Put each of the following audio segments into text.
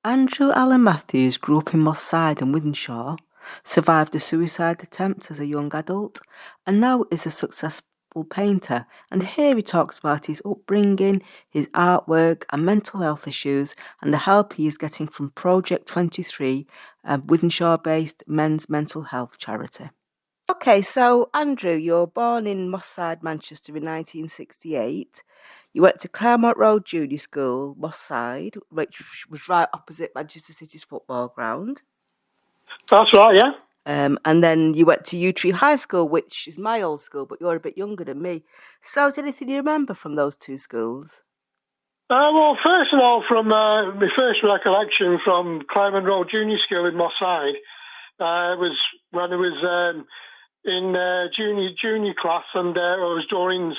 Andrew Allen Matthews grew up in Moss Side in Wythenshawe, survived a suicide attempt as a young adult, and now is a successful painter. And here he talks about his upbringing, his artwork, and mental health issues, and the help he is getting from Project 23, a Wythenshawe-based men's mental health charity. Okay, so Andrew, you're born in Moss Side, Manchester in 1968. You went to Claremont Road Junior School, Moss Side, which was right opposite Manchester City's football ground. That's right, yeah. And then you went to Yew Tree High School, which is my old school, but you're a bit younger than me. So is there anything you remember from those two schools? Well, first of all, from my first recollection from Claremont Road Junior School in Moss Side was when I was in junior class, and I was drawing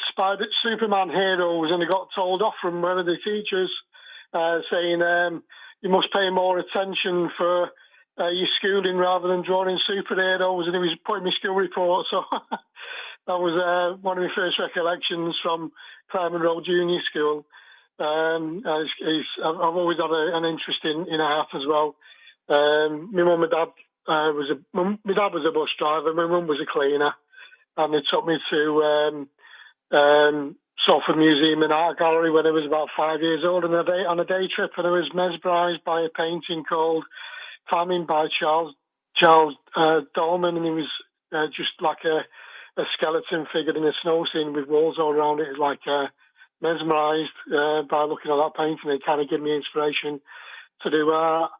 Superman heroes, and I got told off from one of the teachers saying you must pay more attention for your schooling rather than drawing superheroes, and he was putting my school report. So that was one of my first recollections from Claremont Road Junior School. I've always had an interest in art as well. My mum and dad my dad was a bus driver, my mum was a cleaner, and they took me to Southworth Museum and Art Gallery when I was about 5 years old on a day trip, and I was mesmerised by a painting called Famine by Charles Dolman, and he was just like a skeleton figure in a snow scene with walls all around it. It was like mesmerised by looking at that painting. It kind of gave me inspiration to do art.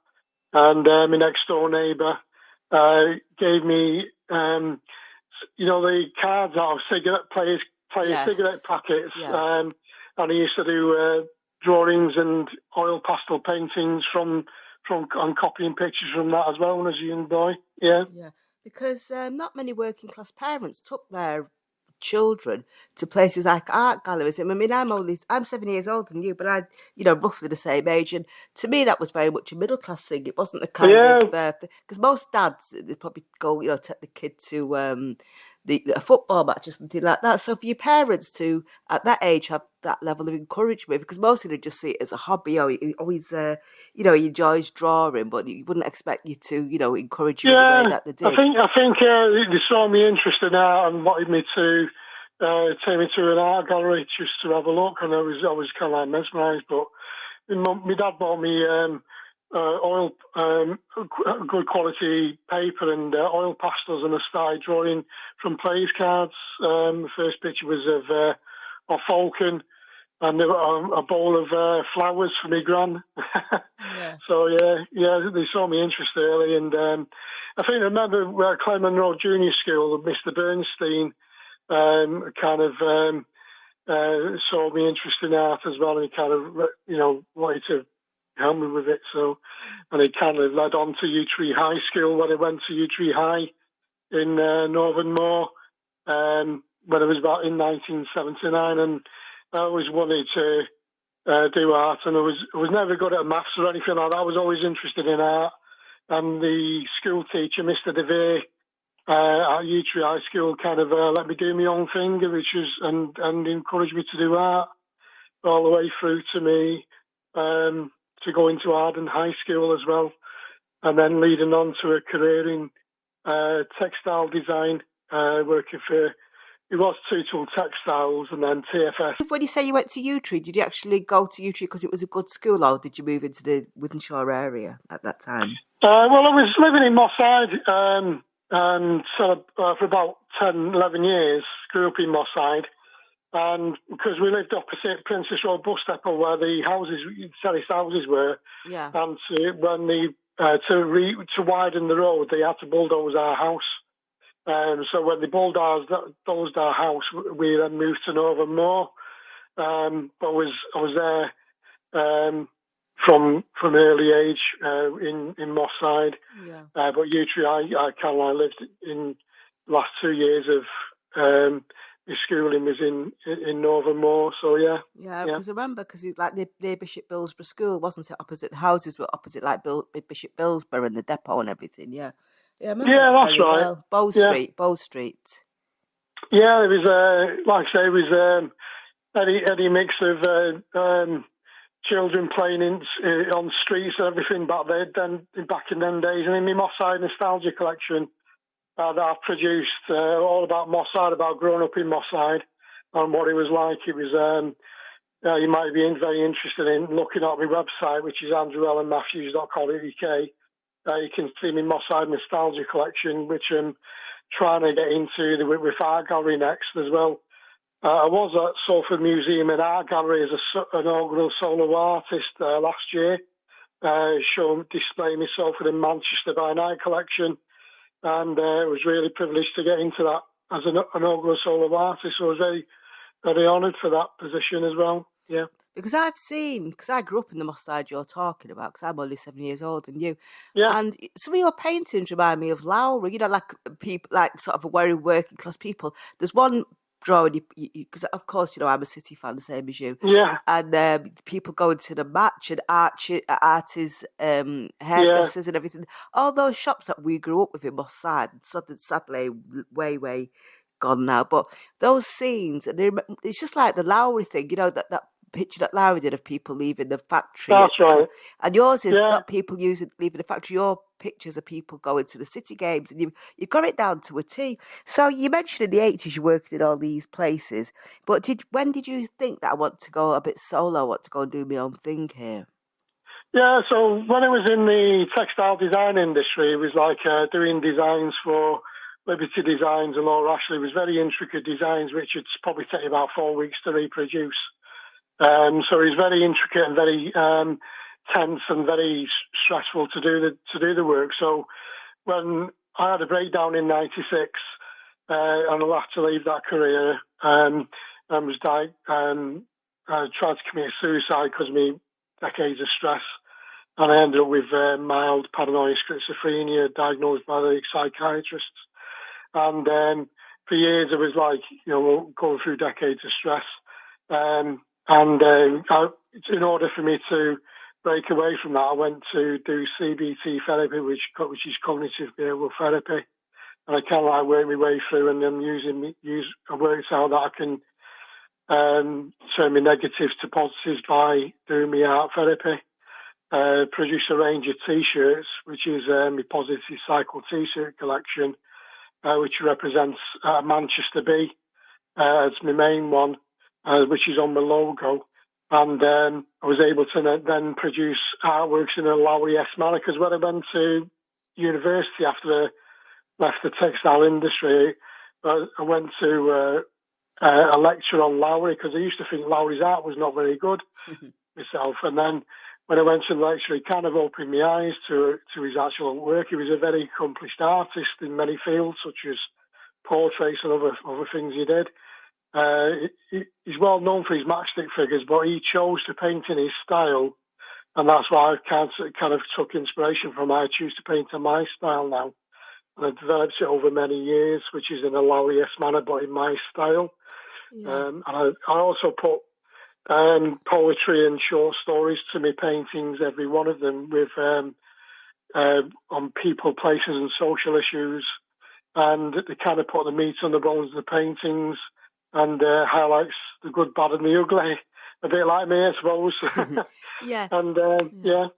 And my next door neighbour gave me, the cards out of cigarette players, Yes. cigarette packets, Yeah. and he used to do drawings and oil pastel paintings from and copying pictures from that as well when I was a young boy. Yeah. Yeah, because not many working class parents took their children to places like art galleries. I mean, I'm 7 years older than you, but I, roughly the same age. And to me, that was very much a middle class thing. It wasn't the kind of because most dads they probably go, take the kid to a football match or something like that. So for your parents to at that age have that level of encouragement, because most of them just see it as a hobby, or he always he enjoys drawing, but you wouldn't expect you to encourage you in the way that they did. I think they saw me interest in art and wanted me to take me to an art gallery just to have a look, and I was kind of like mesmerised. But my dad bought me good quality paper and oil pastels, and I started drawing from plays cards. The first picture was of Falcon and a bowl of flowers for my gran. Yeah. So they saw me interest early, and I think I remember where Claremont Road Junior School, Mr. Bernstein kind of saw me interest in art as well, and he kind of wanted to help me with it. So, and it kind of led on to Yew Tree High School when I went to Yew Tree High in Northern Moor when I was about in 1979, and I always wanted to do art, and I was never good at maths or anything like that. I was always interested in art, and the school teacher, Mr. DeVere, at Yew Tree High School, kind of let me do my own thing, which was and encouraged me to do art all the way through to me to go into Arden High School as well, and then leading on to a career in textile design, working for. It was Tootle Textiles and then TFS. When you say you went to Yew Tree, did you actually go to Yew Tree because it was a good school, or did you move into the Wythenshawe area at that time? Well, I was living in Moss Side and so, for about 10, 11 years, grew up in Moss Side. And because we lived opposite Princess Road bus depot where the terraced houses were, yeah. And to widen the road, they had to bulldoze our house. So when they bulldozed our house, we then moved to Northern Moor. But I was there from early age in Moss Side. Yeah. But Yew Tree, I kind of lived in the last 2 years of my schooling was in Northern Moor. So yeah. Yeah, because I remember it's like the Bishop Billsborough School, wasn't it? Opposite the houses were opposite like Bishop Billsborough and the depot and everything. Yeah. Yeah, that's right. Well. Bow Street. Yeah, it was like I say, it was any mix of children playing on streets and everything back in them days. And in my Moss Side nostalgia collection that I've produced, all about Moss Side, about growing up in Moss Side and what it was like. It was, you might be very interested in looking at my website, which is andrewellenmatthews.co.uk. You can see my Moss Side nostalgia collection, which I'm trying to get into with Art Gallery next as well. I was at Southworth Museum and Art Gallery as an inaugural solo artist last year, displaying myself in the Manchester by Night collection, and I was really privileged to get into that as an inaugural solo artist. So I was very, very honoured for that position as well. Yeah. Because I grew up in the Moss Side you're talking about, because I'm only 7 years older than you. Yeah. And some of your paintings remind me of Lowry, like people, like sort of very working class people. There's one drawing, because of course, I'm a City fan, the same as you. Yeah. And people going to the match and artists, hairdressers and everything. All those shops that we grew up with in Moss Side, sadly, way, way gone now. But those scenes, it's just like the Lowry thing, that picture that Larry did of people leaving the factory. That's right. And yours is not people leaving the factory. Your pictures of people going to the city games, and you've got it down to a T. So you mentioned in the 80s you worked in all these places, but when did you think that I want to go a bit solo, I want to go and do my own thing here? Yeah, so when I was in the textile design industry, it was like doing designs for Liberty Designs and Laura Ashley. It was very intricate designs, which would probably take about 4 weeks to reproduce. So it was very intricate and very tense and very stressful to do the work. So when I had a breakdown in '96 and I had to leave that career, and was I tried to commit suicide because of my decades of stress, and I ended up with mild paranoid schizophrenia, diagnosed by the psychiatrists. And for years I was like, going through decades of stress. In order for me to break away from that, I went to do CBT therapy, which is cognitive behavioural therapy, and I kind of like worked my way through, and then I worked out that I can turn my negatives to positives by doing my art therapy. Produce a range of T-shirts, which is my Positive Cycle T-shirt collection, which represents Manchester Bee. It's my main one. Which is on the logo, and I was able to then produce artworks in a Lowry-esque manner, because when I went to university after I left the textile industry, I went to a lecture on Lowry, because I used to think Lowry's art was not very good myself, and then when I went to the lecture, it kind of opened my eyes to his actual work. He was a very accomplished artist in many fields, such as portraits and other things he did. He's well known for his matchstick figures, but he chose to paint in his style, and that's why I kind of took inspiration from. I choose to paint in my style now, and I've developed it over many years, which is in a Lowry-esque manner, but in my style. Yeah. And I also put poetry and short stories to my paintings, every one of them, with on people, places, and social issues, and they kind of put the meat on the bones of the paintings. And highlights the good, bad, and the ugly. A bit like me, I suppose. Yeah. And yeah.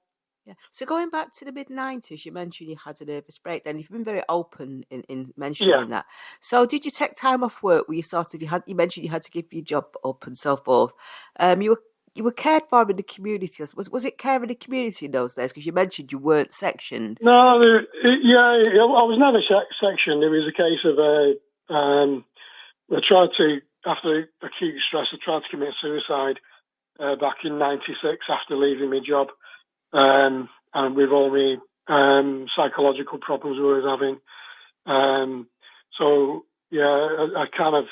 So going back to the mid-90s, you mentioned you had a nervous breakdown. You've been very open in mentioning that. So did you take time off work where you mentioned you had to give your job up and so forth? You were cared for in the community. Was it care in the community in those days? Because you mentioned you weren't sectioned. No, I was never sectioned. It was a case of I tried to, after acute stress, I tried to commit suicide back in '96 after leaving my job, and with all my psychological problems I was having. I kind of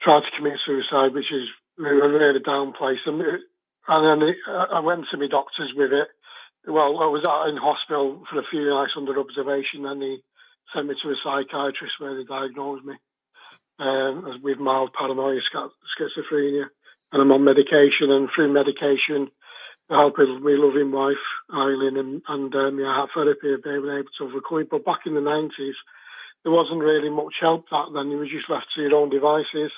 tried to commit suicide, which is a really down place. And then I went to my doctors with it. Well, I was in hospital for a few nights under observation, and they sent me to a psychiatrist where they diagnosed me with mild paranoid schizophrenia, and I'm on medication. And through medication, I help with my loving wife Eileen and my art therapy, I've been able to overcome it. But back in the '90s, there wasn't really much help back then. You were just left to your own devices.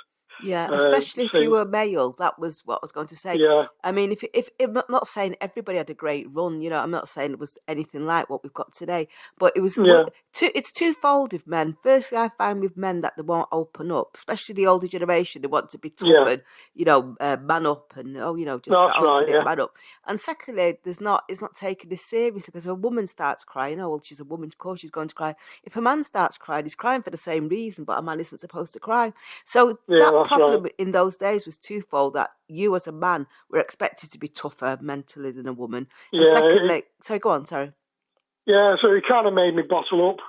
Yeah, especially if you were male. That was what I was going to say. Yeah. I mean, if I'm not saying everybody had a great run, I'm not saying it was anything like what we've got today, but it was. Yeah. It's twofold with men. Firstly, I find with men that they won't open up, especially the older generation. They want to be tough and man up and just That's get over right, it, man up. And secondly, it's not taken this seriously because if a woman starts crying, oh well, she's a woman, of course she's going to cry. If a man starts crying, he's crying for the same reason, but a man isn't supposed to cry. So that problem in those days was twofold, that you as a man were expected to be tougher mentally than a woman. And secondly, sorry, go on, sorry. Yeah, so it kind of made me bottle up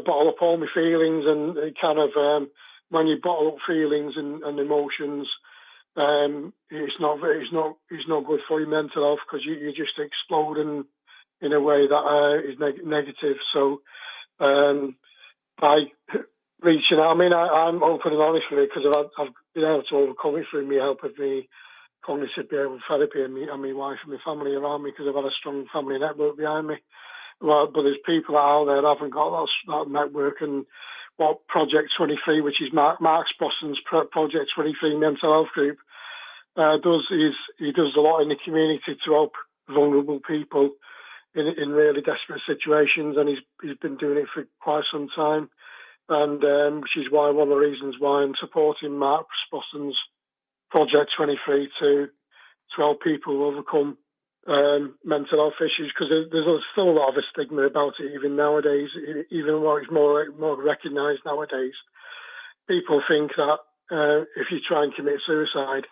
all my feelings, and it kind of when you bottle up feelings and emotions, it's not good for your mental health because you just explode in a way that is negative. So by reaching out, I mean, I'm open and honest with it because I've been able to overcome it through my help of me cognitive behavioural therapy and my wife and my family around me because I've had a strong family network behind me. Well, but there's people out there that haven't got that network, and what Project 23, which is Mark Sprostons' Project 23 mental health group, does is he does a lot in the community to help vulnerable people in really desperate situations, and he's been doing it for quite some time, and which is why one of the reasons why I'm supporting Mark Sprostons' Project 23 to help people overcome mental health issues, because there's still a lot of a stigma about it even nowadays, even though it's more recognised nowadays. People think that if you try and commit suicide,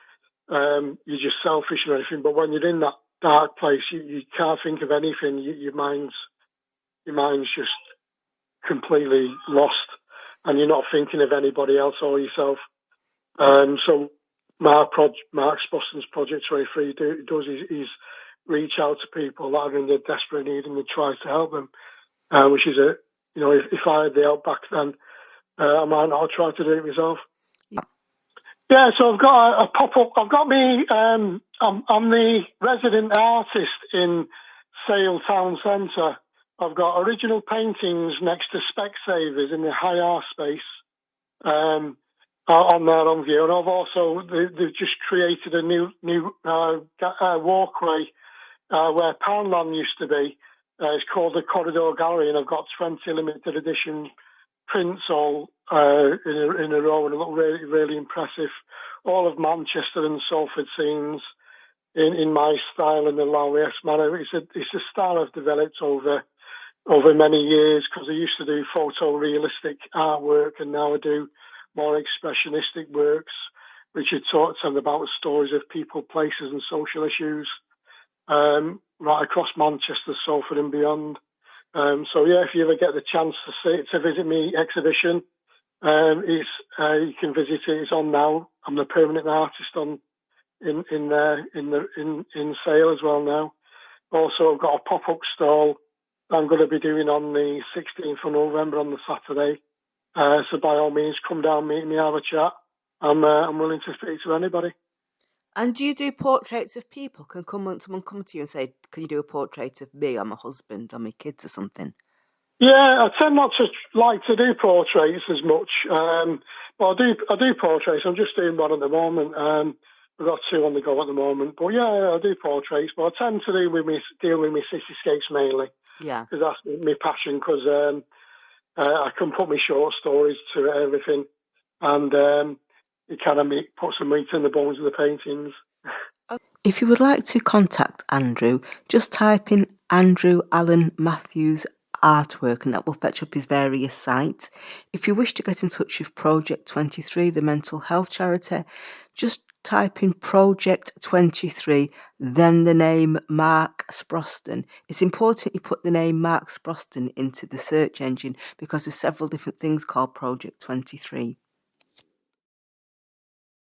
you're just selfish or anything, but when you're in that dark place, you can't think of anything. Your mind's just completely lost, and you're not thinking of anybody else or yourself. So Mark Sprostons' Project 23 does is reach out to people that are in the desperate need and try to help them, which is if I had the help back then, I might not have tried to do it myself. Yeah, so I've got a pop-up. I've got me. I'm the resident artist in Sale Town Centre. I've got original paintings next to Specsavers in the high art space on there on view, and I've also they've just created a new walkway where Poundland used to be. It's called the Corridor Gallery, and I've got 20 limited edition prints all in a row, and it look really, really impressive. All of Manchester and Salford scenes in my style in the Low-West manner. It's a style I've developed over many years, because I used to do photorealistic artwork, and now I do more expressionistic works, which are taught about stories of people, places, and social issues right across Manchester, Salford, and beyond. So yeah, if you ever get the chance to visit me exhibition, you can visit it. It's on now. I'm the permanent artist in Sale as well now. Also, I've got a pop-up stall I'm going to be doing on the 16th of November on the Saturday. So by all means, come down, meet me, have a chat. I'm willing to speak to anybody. And do you do portraits of people? Can someone come to you and say, "Can you do a portrait of me or my husband or my kids or something?" Yeah, I tend not to like to do portraits as much, but I do portraits. I'm just doing one at the moment. We've got 2 on the go at the moment, but yeah, I do portraits. But I tend to deal with my cityscapes mainly. Yeah, because that's my passion. Because I can put my short stories to everything, and it kind of put some meat in the bones of the paintings. If you would like to contact Andrew, just type in Andrew Allen Matthews artwork, and that will fetch up his various sites. If you wish to get in touch with Project 23, the mental health charity, just type in Project 23, then the name Mark Sproston. It's important you put the name Mark Sproston into the search engine, because there's several different things called Project 23.